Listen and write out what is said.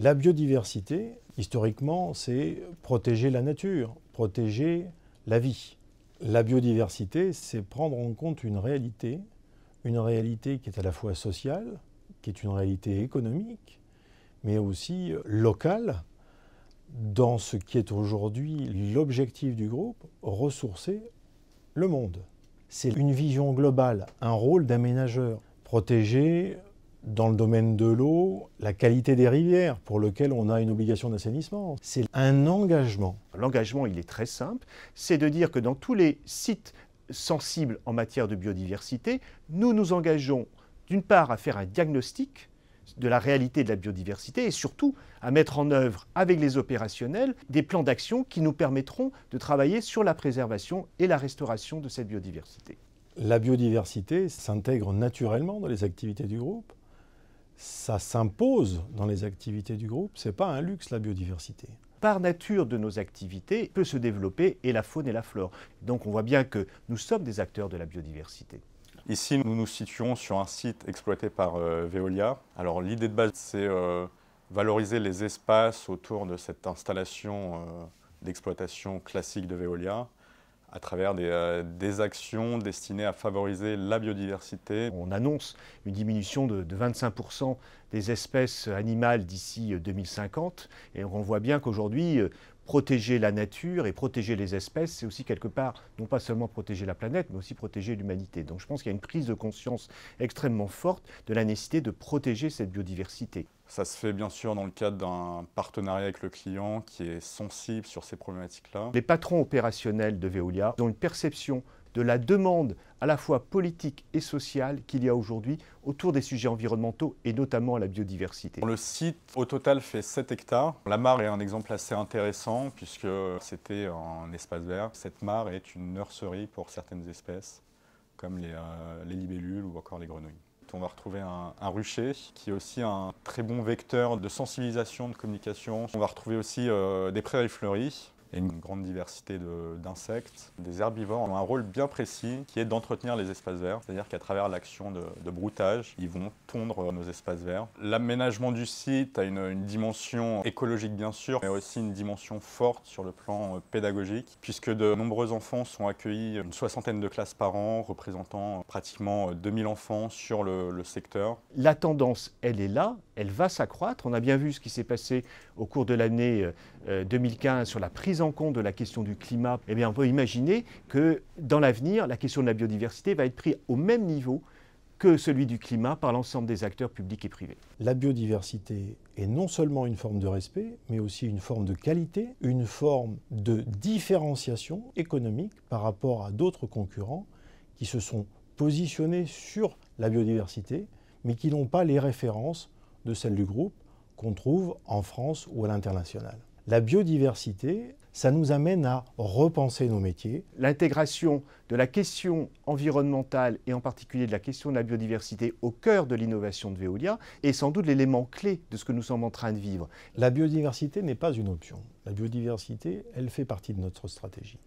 La biodiversité, historiquement, c'est protéger la nature, protéger la vie. La biodiversité, c'est prendre en compte une réalité qui est à la fois sociale, qui est une réalité économique, mais aussi locale, dans ce qui est aujourd'hui l'objectif du groupe, ressourcer le monde. C'est une vision globale, un rôle d'aménageur, protéger dans le domaine de l'eau la qualité des rivières pour lequel on a une obligation d'assainissement. C'est un engagement. L'engagement, il est très simple, c'est de dire que dans tous les sites sensibles en matière de biodiversité, nous nous engageons d'une part à faire un diagnostic de la réalité de la biodiversité et surtout à mettre en œuvre avec les opérationnels des plans d'action qui nous permettront de travailler sur la préservation et la restauration de cette biodiversité. La biodiversité s'intègre naturellement dans les activités du groupe. Ça s'impose dans les activités du groupe. Ce n'est pas un luxe, la biodiversité. Par nature de nos activités peut se développer et la faune et la flore. Donc on voit bien que nous sommes des acteurs de la biodiversité. Ici, nous nous situons sur un site exploité par Veolia. Alors l'idée de base, c'est valoriser les espaces autour de cette installation d'exploitation classique de Veolia à travers des actions destinées à favoriser la biodiversité. On annonce une diminution de 25% des espèces animales d'ici 2050 et on voit bien qu'aujourd'hui, protéger la nature et protéger les espèces, c'est aussi quelque part, non pas seulement protéger la planète, mais aussi protéger l'humanité. Donc je pense qu'il y a une prise de conscience extrêmement forte de la nécessité de protéger cette biodiversité. Ça se fait bien sûr dans le cadre d'un partenariat avec le client qui est sensible sur ces problématiques-là. Les patrons opérationnels de Veolia ont une perception de la demande à la fois politique et sociale qu'il y a aujourd'hui autour des sujets environnementaux et notamment la biodiversité. Le site au total fait 7 hectares. La mare est un exemple assez intéressant puisque c'était un espace vert. Cette mare est une nurserie pour certaines espèces comme les libellules ou encore les grenouilles. On va retrouver un rucher qui est aussi un très bon vecteur de sensibilisation, de communication. On va retrouver aussi des prairies fleuries et une grande diversité d'insectes. Des herbivores ont un rôle bien précis qui est d'entretenir les espaces verts, c'est-à-dire qu'à travers l'action de broutage, ils vont tondre nos espaces verts. L'aménagement du site a une dimension écologique bien sûr, mais aussi une dimension forte sur le plan pédagogique, puisque de nombreux enfants sont accueillis, une 60aine de classes par an, représentant pratiquement 2000 enfants sur le secteur. La tendance, elle est là, elle va s'accroître. On a bien vu ce qui s'est passé au cours de l'année 2015 sur la prise en compte de la question du climat. Eh bien, on peut imaginer que dans l'avenir, la question de la biodiversité va être prise au même niveau que celui du climat par l'ensemble des acteurs publics et privés. La biodiversité est non seulement une forme de respect, mais aussi une forme de qualité, une forme de différenciation économique par rapport à d'autres concurrents qui se sont positionnés sur la biodiversité, mais qui n'ont pas les références de celles du groupe qu'on trouve en France ou à l'international. La biodiversité, ça nous amène à repenser nos métiers. L'intégration de la question environnementale et en particulier de la question de la biodiversité au cœur de l'innovation de Veolia est sans doute l'élément clé de ce que nous sommes en train de vivre. La biodiversité n'est pas une option. La biodiversité, elle fait partie de notre stratégie.